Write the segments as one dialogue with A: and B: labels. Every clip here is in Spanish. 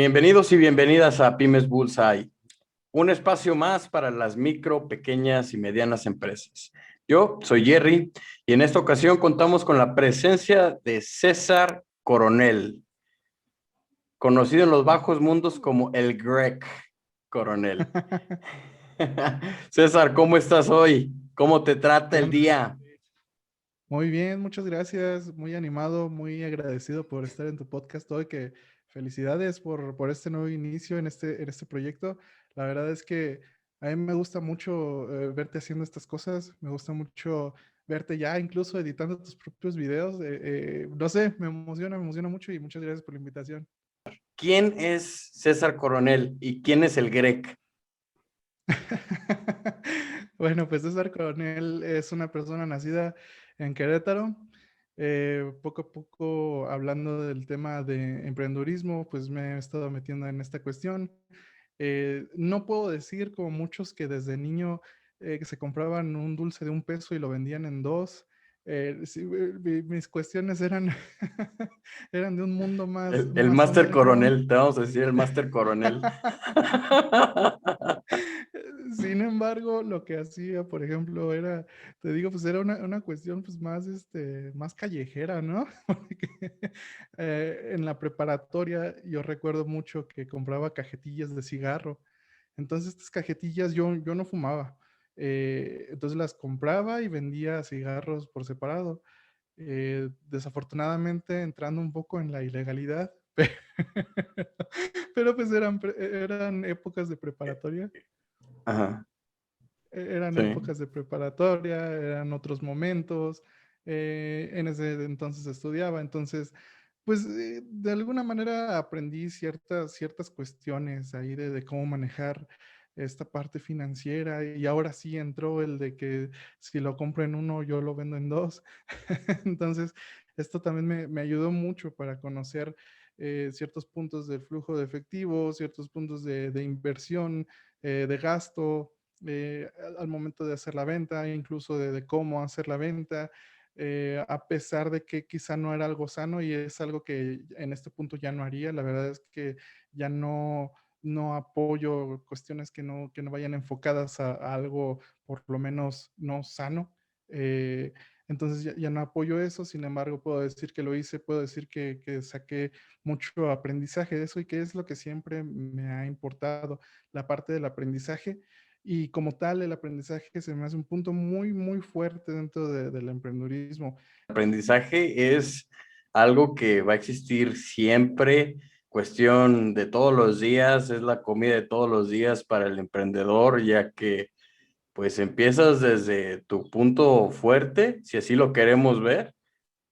A: Bienvenidos y bienvenidas a Pymes Bullseye, un espacio más para las micro, pequeñas y medianas empresas. Yo soy Jerry y en esta ocasión contamos con la presencia de César Coronel, conocido en los bajos mundos como el Greg Coronel. César, ¿cómo estás hoy? ¿Cómo te trata
B: ¿Qué
A: el
B: onda?
A: día?
B: Muy bien, muchas gracias. Muy animado, muy agradecido por estar en tu podcast hoy. Que felicidades por este nuevo inicio en este proyecto. La verdad es que a mí me gusta mucho verte haciendo estas cosas. Me gusta mucho verte ya incluso editando tus propios videos. No sé, me emociona mucho y muchas gracias por la invitación.
A: ¿Quién es César Coronel y quién es el Greg?
B: Bueno, pues César Coronel es una persona nacida en Querétaro. Poco a poco, hablando del tema de emprendedurismo, pues me he estado metiendo en esta cuestión. No puedo decir como muchos que desde niño que se compraban un dulce de 1 peso y lo vendían en dos. Sí, mis cuestiones eran, eran de un mundo
A: El
B: más
A: Máster
B: underground.
A: Coronel, te vamos a decir el Máster Coronel.
B: Sin embargo, lo que hacía, por ejemplo, era, te digo, pues era una cuestión pues más, más callejera, ¿no? Porque en la preparatoria yo recuerdo mucho que compraba cajetillas de cigarro. Entonces, estas cajetillas yo no fumaba. Entonces las compraba y vendía cigarros por separado. Desafortunadamente entrando un poco en la ilegalidad, pero pues eran épocas de preparatoria.
A: Ajá,
B: Eran
A: sí.
B: épocas de preparatoria, eran otros momentos. En ese entonces estudiaba, entonces, pues de alguna manera aprendí ciertas cuestiones ahí de cómo manejar esta parte financiera y ahora sí entró el de que si lo compro en uno, yo lo vendo en dos. Entonces, esto también me ayudó mucho para conocer ciertos puntos del flujo de efectivo, ciertos puntos de inversión, de gasto, al momento de hacer la venta, incluso de cómo hacer la venta, a pesar de que quizá no era algo sano y es algo que en este punto ya no haría. La verdad es que ya no apoyo cuestiones que no vayan enfocadas a algo por lo menos no sano. Eh, entonces ya no apoyo eso, sin embargo puedo decir que lo hice, puedo decir que saqué mucho aprendizaje de eso y que es lo que siempre me ha importado, la parte del aprendizaje. Y como tal, el aprendizaje se me hace un punto muy, muy fuerte dentro del emprendedurismo.
A: Aprendizaje es algo que va a existir siempre, cuestión de todos los días, es la comida de todos los días para el emprendedor, ya que pues empiezas desde tu punto fuerte, si así lo queremos ver,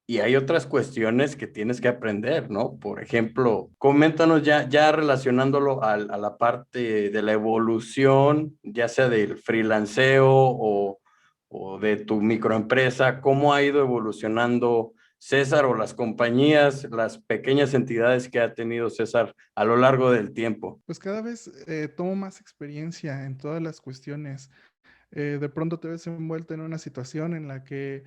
A: y hay otras cuestiones que tienes que aprender, ¿no? Por ejemplo, coméntanos ya relacionándolo a la parte de la evolución, ya sea del freelanceo o de tu microempresa, cómo ha ido evolucionando César o las compañías, las pequeñas entidades que ha tenido César a lo largo del tiempo.
B: Pues cada vez tomo más experiencia en todas las cuestiones. De pronto te ves envuelto en una situación en la que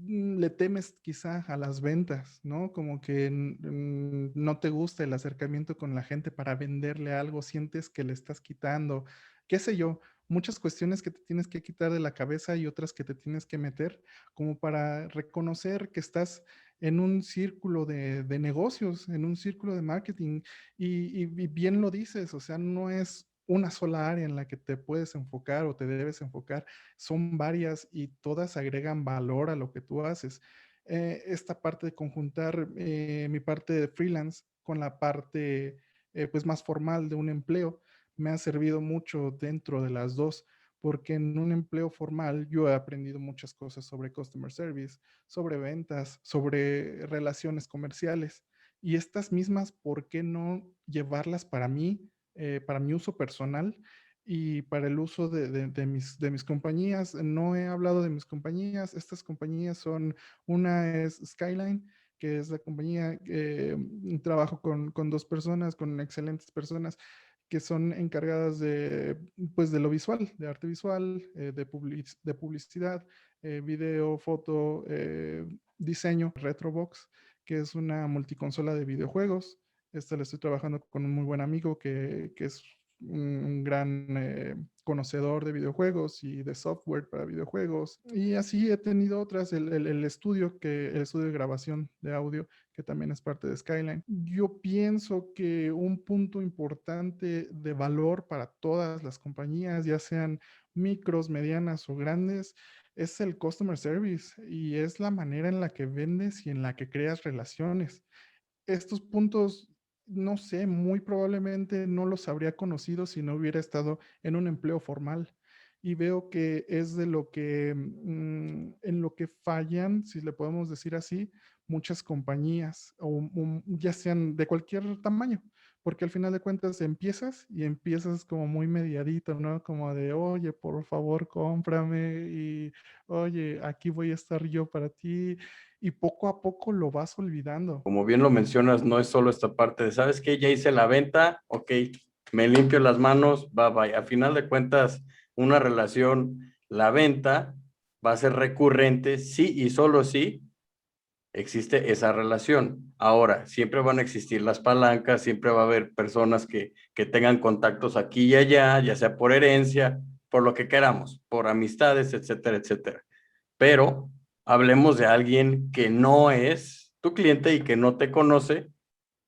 B: le temes quizá a las ventas, ¿no? Como que no te gusta el acercamiento con la gente para venderle algo, sientes que le estás quitando, qué sé yo, muchas cuestiones que te tienes que quitar de la cabeza y otras que te tienes que meter como para reconocer que estás en un círculo de negocios, en un círculo de marketing y bien lo dices, o sea, no es una sola área en la que te puedes enfocar o te debes enfocar, son varias y todas agregan valor a lo que tú haces. Esta parte de conjuntar mi parte de freelance con la parte pues más formal de un empleo me ha servido mucho dentro de las dos, porque en un empleo formal yo he aprendido muchas cosas sobre customer service, sobre ventas, sobre relaciones comerciales y estas mismas, ¿por qué no llevarlas para mi uso personal? Y para el uso de mis compañías. No he hablado de mis compañías. Estas compañías son, una es Skyline, que es la compañía que trabajo con dos personas, con excelentes personas que son encargadas de, pues, de lo visual, de arte visual, de publicidad, video, foto, diseño. Retrobox, que es una multiconsola de videojuegos. Le estoy trabajando con un muy buen amigo que es un gran conocedor de videojuegos y de software para videojuegos. Y así he tenido otras, el estudio, el estudio de grabación de audio, que también es parte de Skyline. Yo pienso que un punto importante de valor para todas las compañías, ya sean micros, medianas o grandes, es el customer service y es la manera en la que vendes y en la que creas relaciones. Estos puntos, no sé, muy probablemente no los habría conocido si no hubiera estado en un empleo formal. Y veo que es de lo que, en lo que fallan, si le podemos decir así, muchas compañías, ya sean de cualquier tamaño, porque al final de cuentas empiezas y empiezas como muy mediadito, ¿no? Como de, oye, por favor, cómprame y, oye, aquí voy a estar yo para ti y poco a poco lo vas olvidando.
A: Como bien lo mencionas, no es solo esta parte de, ¿sabes qué? Ya hice la venta, ok, me limpio las manos, bye bye. A final de cuentas, una relación, la venta va a ser recurrente, sí y solo sí existe esa relación. Ahora, siempre van a existir las palancas, siempre va a haber personas que tengan contactos aquí y allá, ya sea por herencia, por lo que queramos, por amistades, etcétera, etcétera. Pero hablemos de alguien que no es tu cliente y que no te conoce,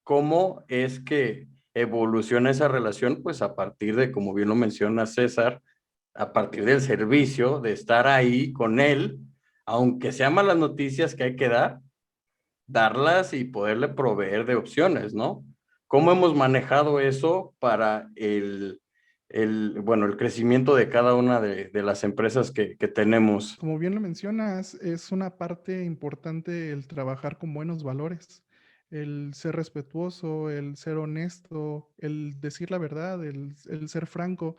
A: ¿cómo es que evoluciona esa relación? Pues a partir de, como bien lo menciona César, a partir del servicio, de estar ahí con él, aunque sean malas noticias que hay que darlas y poderle proveer de opciones, ¿no? ¿Cómo hemos manejado eso para bueno, el crecimiento de cada una de las empresas que tenemos?
B: Como bien lo mencionas, es una parte importante el trabajar con buenos valores, el ser respetuoso, el ser honesto, el decir la verdad, el ser franco,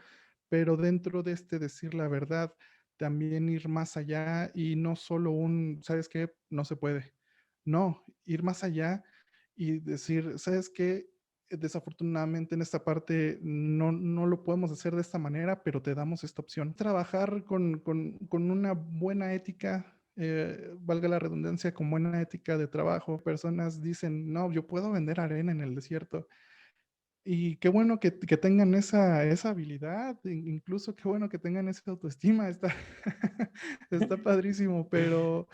B: pero dentro de este decir la verdad, también ir más allá y no solo ¿sabes qué? No se puede. No, ir más allá y decir, ¿sabes qué? Desafortunadamente en esta parte no lo podemos hacer de esta manera, pero te damos esta opción. Trabajar con una buena ética, valga la redundancia, con buena ética de trabajo. Personas dicen, no, yo puedo vender arena en el desierto. Y qué bueno que tengan esa habilidad, incluso qué bueno que tengan esa autoestima, está, está padrísimo, pero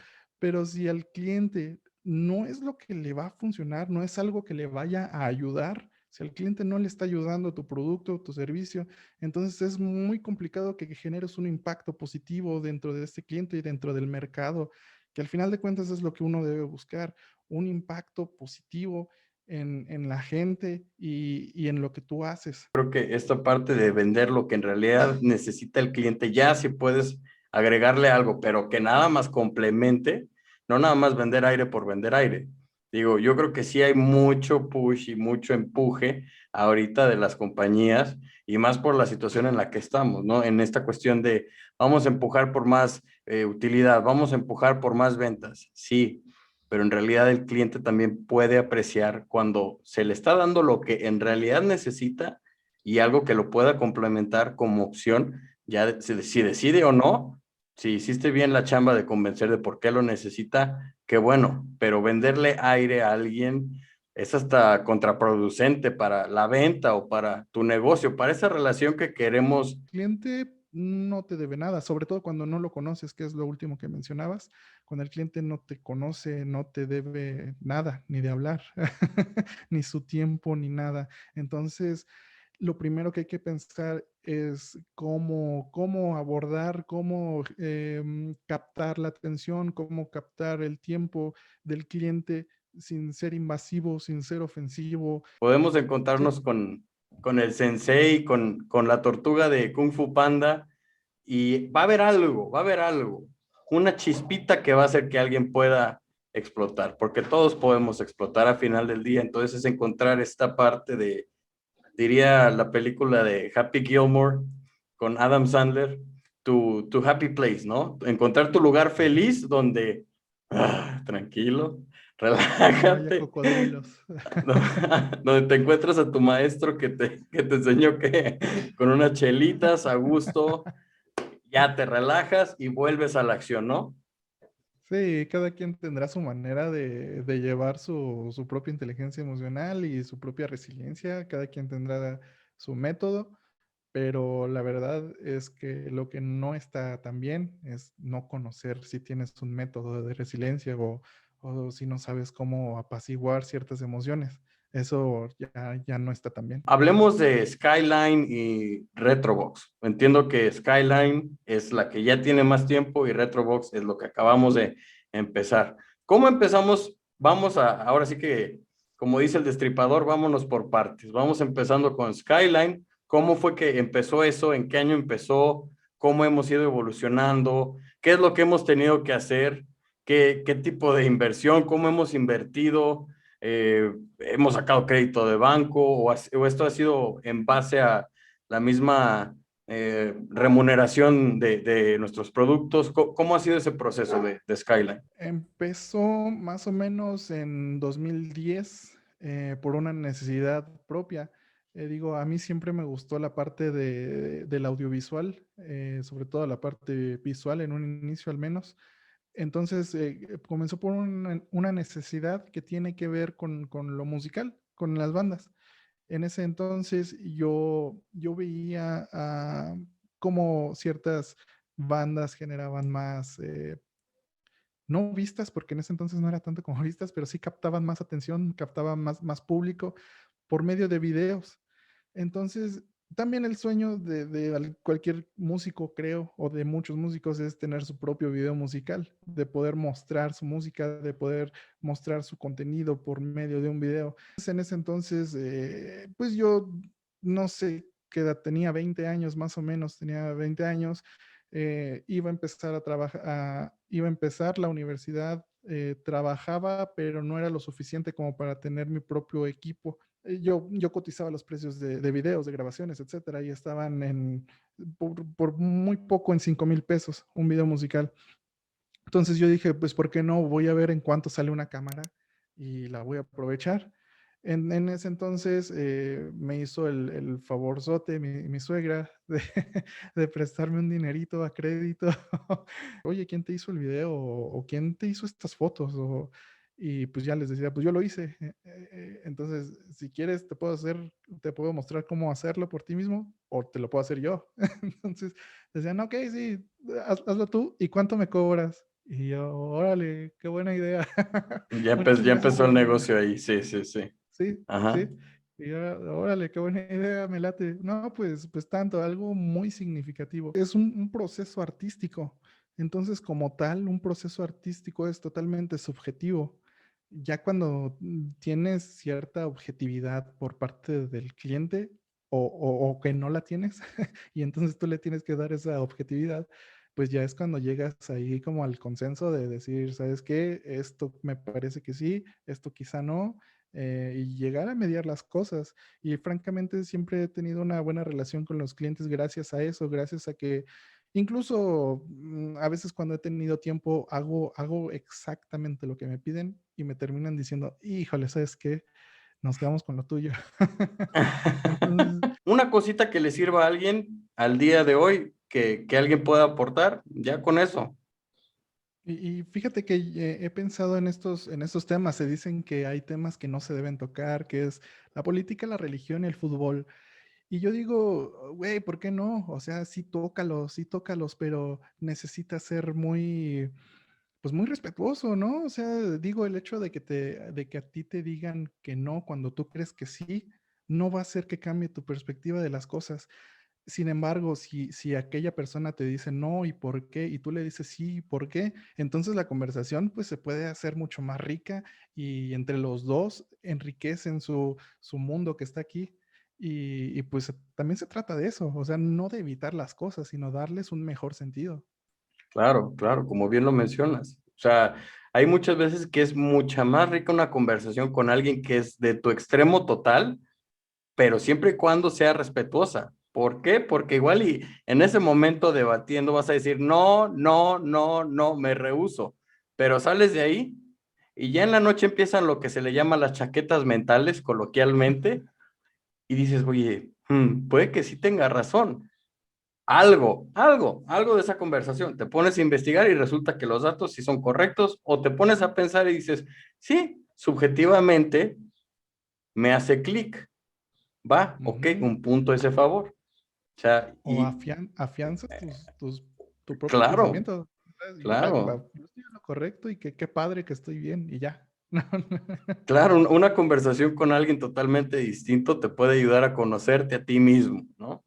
B: si al cliente no es lo que le va a funcionar, no es algo que le vaya a ayudar, si al cliente no le está ayudando tu producto, tu servicio, entonces es muy complicado que generes un impacto positivo dentro de este cliente y dentro del mercado, que al final de cuentas es lo que uno debe buscar, un impacto positivo en la gente y en lo que tú haces.
A: Creo que esta parte de vender lo que en realidad necesita el cliente, ya si puedes agregarle algo, pero que nada más complemente, no nada más vender aire por vender aire. Digo, yo creo que sí hay mucho push y mucho empuje ahorita de las compañías y más por la situación en la que estamos, ¿no? En esta cuestión de vamos a empujar por más utilidad, vamos a empujar por más ventas, sí, pero en realidad el cliente también puede apreciar cuando se le está dando lo que en realidad necesita y algo que lo pueda complementar como opción, ya si decide o no, si hiciste bien la chamba de convencer de por qué lo necesita, qué bueno, pero venderle aire a alguien es hasta contraproducente para la venta o para tu negocio, para esa relación que queremos.
B: Cliente no te debe nada, sobre todo cuando no lo conoces, que es lo último que mencionabas. Cuando el cliente no te conoce, no te debe nada, ni de hablar, ni su tiempo, ni nada. Entonces, lo primero que hay que pensar es cómo abordar, cómo captar la atención, cómo captar el tiempo del cliente sin ser invasivo, sin ser ofensivo.
A: Podemos encontrarnos con el sensei, con la tortuga de Kung Fu Panda y va a haber algo, una chispita que va a hacer que alguien pueda explotar, porque todos podemos explotar a final del día, entonces es encontrar esta parte de, diría la película de Happy Gilmore con Adam Sandler, tu happy place, ¿no? Encontrar tu lugar feliz donde, tranquilo,
B: No haya
A: relájate,
B: cocodrilos.
A: donde te encuentras a tu maestro que te enseñó que con unas chelitas a gusto, ya te relajas y vuelves a la acción, ¿no?
B: Sí, cada quien tendrá su manera de llevar su propia inteligencia emocional y su propia resiliencia, cada quien tendrá su método, pero la verdad es que lo que no está tan bien es no conocer si tienes un método de resiliencia o si no sabes cómo apaciguar ciertas emociones. Eso ya no está tan bien.
A: Hablemos de Skyline y Retrobox. Entiendo que Skyline es la que ya tiene más tiempo y Retrobox es lo que acabamos de empezar. ¿Cómo empezamos? Ahora sí que, como dice el destripador, vámonos por partes. Vamos empezando con Skyline. ¿Cómo fue que empezó eso? ¿En qué año empezó? ¿Cómo hemos ido evolucionando? ¿Qué es lo que hemos tenido que hacer? ¿Qué tipo de inversión? ¿Cómo hemos invertido? Hemos sacado crédito de banco o esto ha sido en base a la misma remuneración de nuestros productos. ¿Cómo ha sido ese proceso de Skyline?
B: Empezó más o menos en 2010 por una necesidad propia. Digo, a mí siempre me gustó la parte del audiovisual, sobre todo la parte visual en un inicio al menos. Entonces comenzó por una necesidad que tiene que ver con lo musical, con las bandas. En ese entonces yo veía cómo ciertas bandas generaban más no vistas, porque en ese entonces no era tanto como vistas, pero sí captaban más atención, captaban más público por medio de videos. Entonces, también el sueño de cualquier músico, creo, o de muchos músicos, es tener su propio video musical, de poder mostrar su música, de poder mostrar su contenido por medio de un video. En ese entonces, pues yo no sé qué edad tenía, 20 años más o menos, tenía 20 años, iba a empezar a trabajar, iba a empezar la universidad, trabajaba, pero no era lo suficiente como para tener mi propio equipo. Yo cotizaba los precios de videos, de grabaciones, etcétera, y estaban por muy poco en 5,000 pesos un video musical. Entonces yo dije, pues, ¿por qué no? Voy a ver en cuánto sale una cámara y la voy a aprovechar. En ese entonces me hizo el favorzote mi suegra de prestarme un dinerito a crédito. Oye, ¿quién te hizo el video? ¿O quién te hizo estas fotos? Y pues ya les decía, pues yo lo hice. Entonces, si quieres, te puedo mostrar cómo hacerlo por ti mismo o te lo puedo hacer yo. Entonces decían, ok, sí, hazlo tú. ¿Y cuánto me cobras? Y yo, órale, qué buena idea. Muchas
A: Ya
B: gracias
A: empezó
B: por
A: el
B: la idea.
A: negocio ahí, sí, sí, sí.
B: Sí,
A: Ajá.
B: sí. Y yo, órale, qué buena idea, me late. No, pues tanto, algo muy significativo. Es un proceso artístico. Entonces, como tal, un proceso artístico es totalmente subjetivo. Ya cuando tienes cierta objetividad por parte del cliente o que no la tienes, y entonces tú le tienes que dar esa objetividad, pues ya es cuando llegas ahí como al consenso de decir, ¿sabes qué? Esto me parece que sí, esto quizá no, y llegar a mediar las cosas. Y francamente siempre he tenido una buena relación con los clientes gracias a eso, gracias a que incluso a veces cuando he tenido tiempo hago exactamente lo que me piden y me terminan diciendo, híjole, ¿sabes qué? Nos quedamos con lo tuyo. Entonces,
A: Una cosita que le sirva a alguien al día de hoy, que alguien pueda aportar, ya con eso.
B: y fíjate que he pensado en estos temas. Se dicen que hay temas que no se deben tocar, que es la política, la religión y el fútbol. Y yo digo, güey, ¿por qué no? O sea, sí tócalos, pero necesitas ser muy, pues muy respetuoso, ¿no? O sea, digo, el hecho de que a ti te digan que no cuando tú crees que sí, no va a hacer que cambie tu perspectiva de las cosas. Sin embargo, si aquella persona te dice no y por qué, y tú le dices sí y por qué, entonces la conversación pues se puede hacer mucho más rica y entre los dos enriquecen su mundo que está aquí. Y pues también se trata de eso, o sea, no de evitar las cosas, sino darles un mejor sentido.
A: Claro, claro, como bien lo mencionas. O sea, hay muchas veces que es mucha más rica una conversación con alguien que es de tu extremo total, pero siempre y cuando sea respetuosa. ¿Por qué? Porque igual y en ese momento debatiendo vas a decir, no, no, no, no, me rehúso. Pero sales de ahí y ya en la noche empiezan lo que se le llama las chaquetas mentales, coloquialmente, y dices, oye, puede que sí tenga razón. algo de esa conversación. Te pones a investigar y resulta que los datos sí son correctos, o te pones a pensar y dices, sí, subjetivamente me hace clic, va, ok,
B: Ujú.
A: un punto a ese favor. O sea,
B: O
A: y
B: afianzas tu propio
A: claro,
B: pensamiento. ¿Sabes? Y ya,
A: claro,
B: yo estoy en lo correcto y qué padre que estoy bien y ya.
A: claro, una conversación con alguien totalmente distinto te puede ayudar a conocerte a ti mismo, ¿no?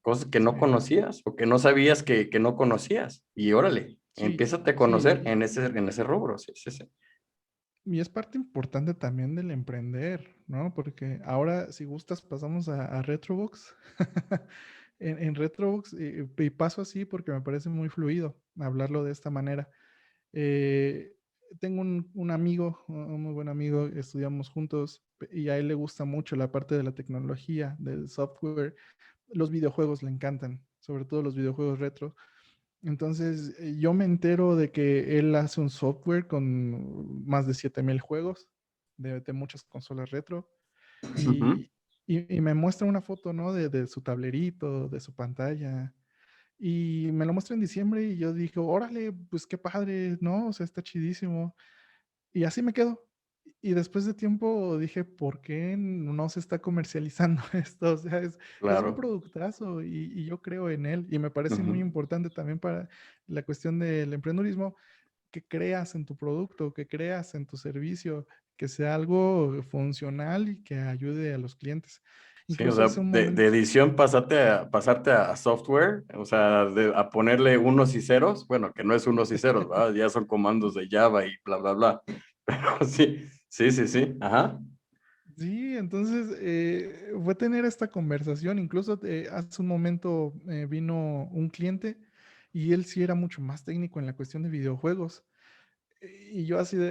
A: Cosas que no
B: Sí,
A: conocías o que no sabías que no conocías. Y órale,
B: sí,
A: empiézate a conocer
B: sí.
A: en ese rubro. Sí, sí, sí.
B: Y es parte importante también del emprender, ¿no? Porque ahora, si gustas, pasamos a Retrobox. En Retrobox, y paso así porque me parece muy fluido hablarlo de esta manera. Eh, Tengo un amigo, un muy buen amigo, estudiamos juntos y a él le gusta mucho la parte de la tecnología, del software. Los videojuegos le encantan, sobre todo los videojuegos retro. Entonces, yo me entero de que él hace un software con más de 7000 juegos de muchas consolas retro
A: Ujú.
B: y, y me muestra una foto, ¿no? De su tablerito, de su pantalla. Y me lo muestra en diciembre y yo dije, órale, pues qué padre, ¿no? O sea, está chidísimo. Y así me quedo. Y después de tiempo dije, ¿por qué no se está comercializando esto? O sea, es un
A: Claro.
B: productazo y yo creo en él. Y me parece muy
A: Ujú.
B: importante también para la cuestión del emprendurismo, que creas en tu producto, que creas en tu servicio, que sea algo funcional y que ayude a los clientes.
A: Sí, o
B: Incluso
A: sea,
B: hace un
A: de
B: momento,
A: edición pasarte a software, o sea, a ponerle unos y ceros, bueno, que no es unos y ceros, ¿verdad? Ya son comandos de Java y bla, bla, bla. Pero sí, sí, sí, sí, ajá.
B: sí, entonces fue tener esta conversación. Incluso hace un momento vino un cliente y él sí era mucho más técnico en la cuestión de videojuegos. Y yo así de,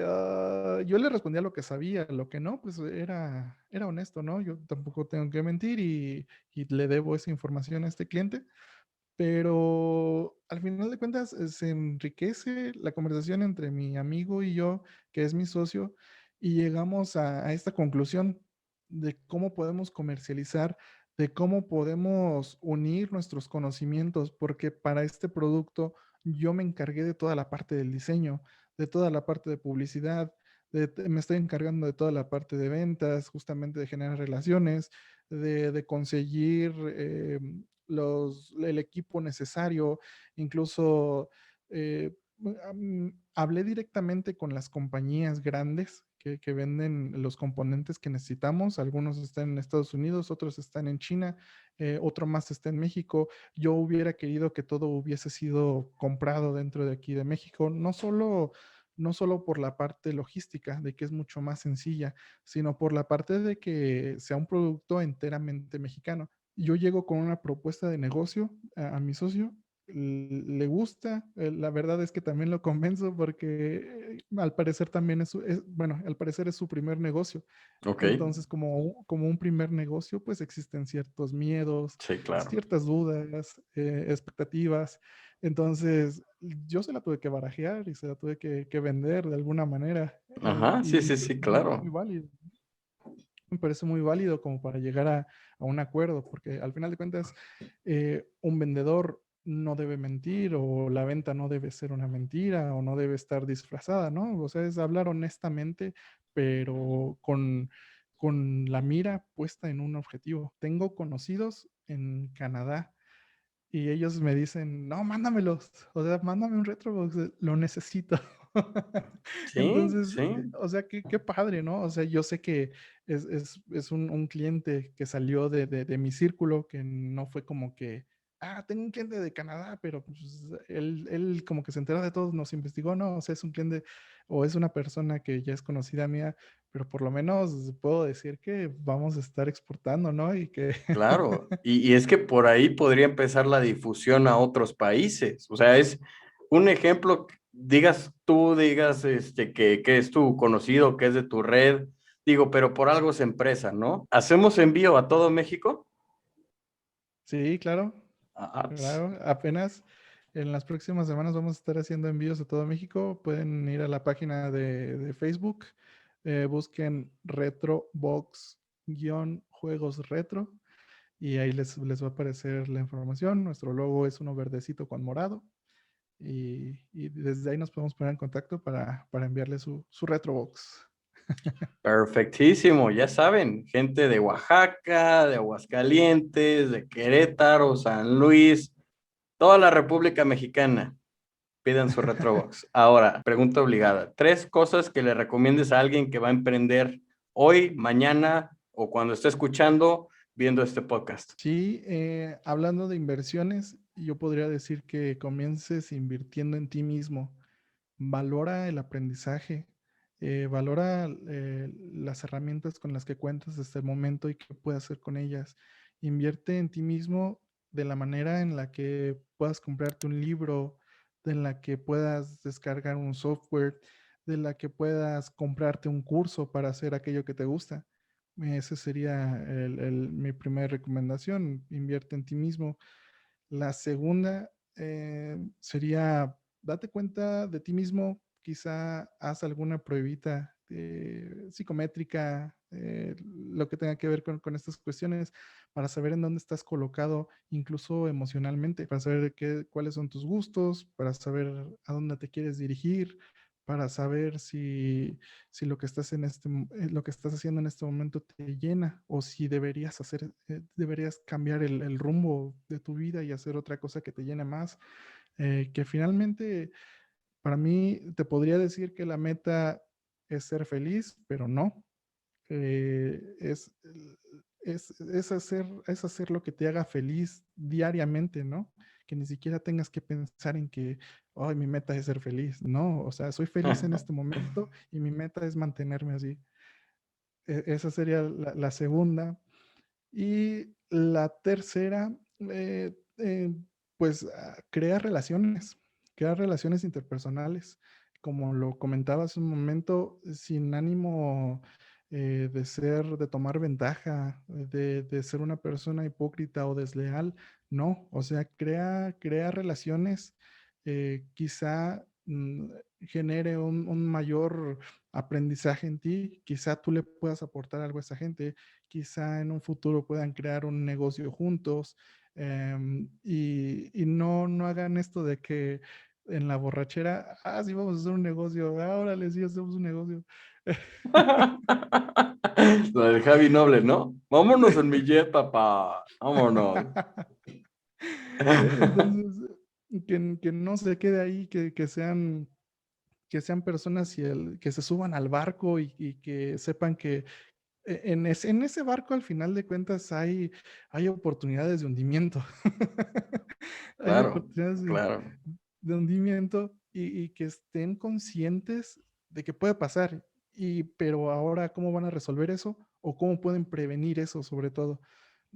B: yo le respondía lo que sabía, lo que no, pues era honesto, ¿no? Yo tampoco tengo que mentir y le debo esa información a este cliente. Pero al final de cuentas se enriquece la conversación entre mi amigo y yo, que es mi socio, y llegamos a esta conclusión de cómo podemos comercializar, de cómo podemos unir nuestros conocimientos, porque para este producto yo me encargué de toda la parte del diseño, de toda la parte de publicidad, me estoy encargando de toda la parte de ventas, justamente de generar relaciones, de conseguir el equipo necesario, incluso eh, hablé directamente con las compañías grandes que venden los componentes que necesitamos. Algunos están en Estados Unidos, otros están en China, otro más está en México. Yo hubiera querido que todo hubiese sido comprado dentro de aquí de México, no solo por la parte logística, de que es mucho más sencilla, sino por la parte de que sea un producto enteramente mexicano. Yo llego con una propuesta de negocio a mi socio, le gusta, la verdad es que también lo convenzo porque al parecer también bueno, al parecer es su primer negocio.
A: Ok,
B: Entonces, como un primer negocio, pues existen ciertos miedos,
A: sí, claro.
B: ciertas dudas, expectativas. Entonces, yo se la tuve que barajear y se la tuve que vender de alguna manera.
A: Ajá, sí,
B: Y
A: sí,
B: me
A: sí,
B: parece muy
A: claro.
B: válido. Me parece muy válido como para llegar a un acuerdo, porque al final de cuentas, un vendedor no debe mentir o la venta no debe ser una mentira o no debe estar disfrazada, ¿no? O sea, es hablar honestamente, pero con la mira puesta en un objetivo. Tengo conocidos en Canadá y ellos me dicen, no, mándamelos, o sea, mándame un Retrobox, lo necesito.
A: Sí,
B: Entonces,
A: sí,
B: o sea, qué padre, ¿no? O sea, yo sé que es un cliente que salió de mi círculo, que no fue como que, tengo un cliente de Canadá, pero pues, él como que se entera de todo, nos investigó, ¿no? O sea, es un cliente o es una persona que ya es conocida mía, pero por lo menos puedo decir que vamos a estar exportando, ¿no? Y que
A: claro. Y es que por ahí podría empezar la difusión a otros países. O sea, es un ejemplo, digas que es tu conocido, que es de tu red, digo, pero por algo es empresa, ¿no? ¿Hacemos envío a todo México?
B: sí, claro.
A: Ah,
B: Claro, apenas en las próximas semanas vamos a estar haciendo envíos a todo México. Pueden ir a la página de Facebook, busquen Retrobox-juegos retro y ahí les va a aparecer la información. Nuestro logo es uno verdecito con morado y desde ahí nos podemos poner en contacto para enviarle su Retrobox.
A: Perfectísimo, ya saben, gente de Oaxaca, de Aguascalientes, de Querétaro, San Luis, toda la República Mexicana, pidan su Retrobox. Ahora, pregunta obligada, 3 cosas que le recomiendes a alguien que va a emprender hoy, mañana o cuando esté escuchando, viendo este podcast.
B: Sí, hablando de inversiones, yo podría decir que comiences invirtiendo en ti mismo. Valora el aprendizaje, valora las herramientas con las que cuentas hasta el momento y qué puedes hacer con ellas. Invierte en ti mismo de la manera en la que puedas comprarte un libro, en la que puedas descargar un software, de la que puedas comprarte un curso para hacer aquello que te gusta. Esa sería mi primera recomendación, invierte en ti mismo. La segunda sería, date cuenta de ti mismo, quizá haz alguna pruebita psicométrica, lo que tenga que ver con estas cuestiones, para saber en dónde estás colocado, incluso emocionalmente, para saber cuáles son tus gustos, para saber a dónde te quieres dirigir, para saber si lo que estás lo que estás haciendo en este momento te llena o si deberías cambiar el rumbo de tu vida y hacer otra cosa que te llene más. Que finalmente, para mí, te podría decir que la meta es ser feliz, pero no. Eh, es, es hacer lo que te haga feliz diariamente, ¿no? Que ni siquiera tengas que pensar en que, ay, mi meta es ser feliz. No, o sea, soy feliz en este momento y mi meta es mantenerme así. Esa sería la segunda. Y la tercera, pues crear relaciones interpersonales. Como lo comentaba hace un momento, sin ánimo de tomar ventaja, de ser una persona hipócrita o desleal, no. O sea, crea relaciones, quizá genere un mayor aprendizaje en ti, quizá tú le puedas aportar algo a esa gente, quizá en un futuro puedan crear un negocio juntos, y no hagan esto de que en la borrachera, sí, vamos a hacer un negocio, órale, sí, hacemos un negocio.
A: Lo del Javi Noble, ¿no? Vámonos en mi jet, papá. Vámonos.
B: Entonces, que no se quede ahí, que sean personas que se suban al barco y que sepan que en ese barco, al final de cuentas, hay oportunidades de hundimiento. Hay
A: Claro,
B: oportunidades
A: claro.
B: de hundimiento y que estén conscientes de que puede pasar. Pero ahora, ¿cómo van a resolver eso? ¿O cómo pueden prevenir eso, sobre todo?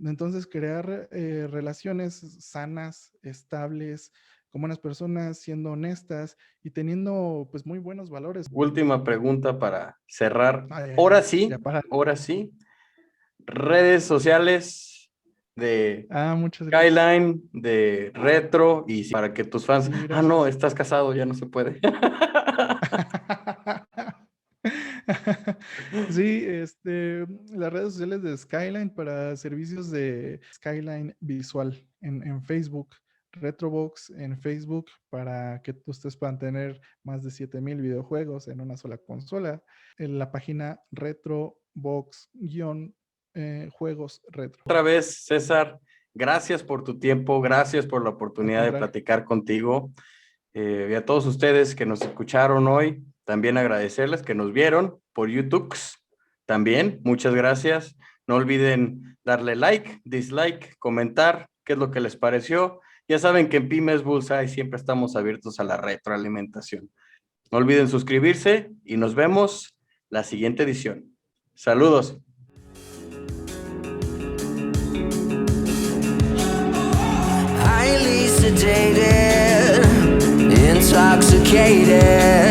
B: Entonces, crear relaciones sanas, estables, con buenas personas, siendo honestas y teniendo, pues, muy buenos valores.
A: Última pregunta para cerrar.
B: Ay, ya para.
A: Ahora sí. Redes sociales de
B: Muchas gracias.
A: Skyline, de Retro, y para que tus fans,
B: Sí,
A: no,
B: gracias.
A: estás casado, ya no se puede.
B: Sí, las redes sociales de Skyline para servicios de Skyline Visual en Facebook, Retrobox en Facebook para que ustedes puedan tener más de 7,000 videojuegos en una sola consola. En la página Retrobox-juegos retro.
A: Otra vez, César, gracias por tu tiempo, gracias por la
B: Al
A: oportunidad de
B: contrario.
A: platicar contigo. Y a todos ustedes que nos escucharon hoy, también agradecerles que nos vieron por YouTube. También, muchas gracias. No olviden darle like, dislike, comentar qué es lo que les pareció. Ya saben que en Pymes Bullseye siempre estamos abiertos a la retroalimentación. No olviden suscribirse y nos vemos la siguiente edición. Saludos. Highly sedated, intoxicated.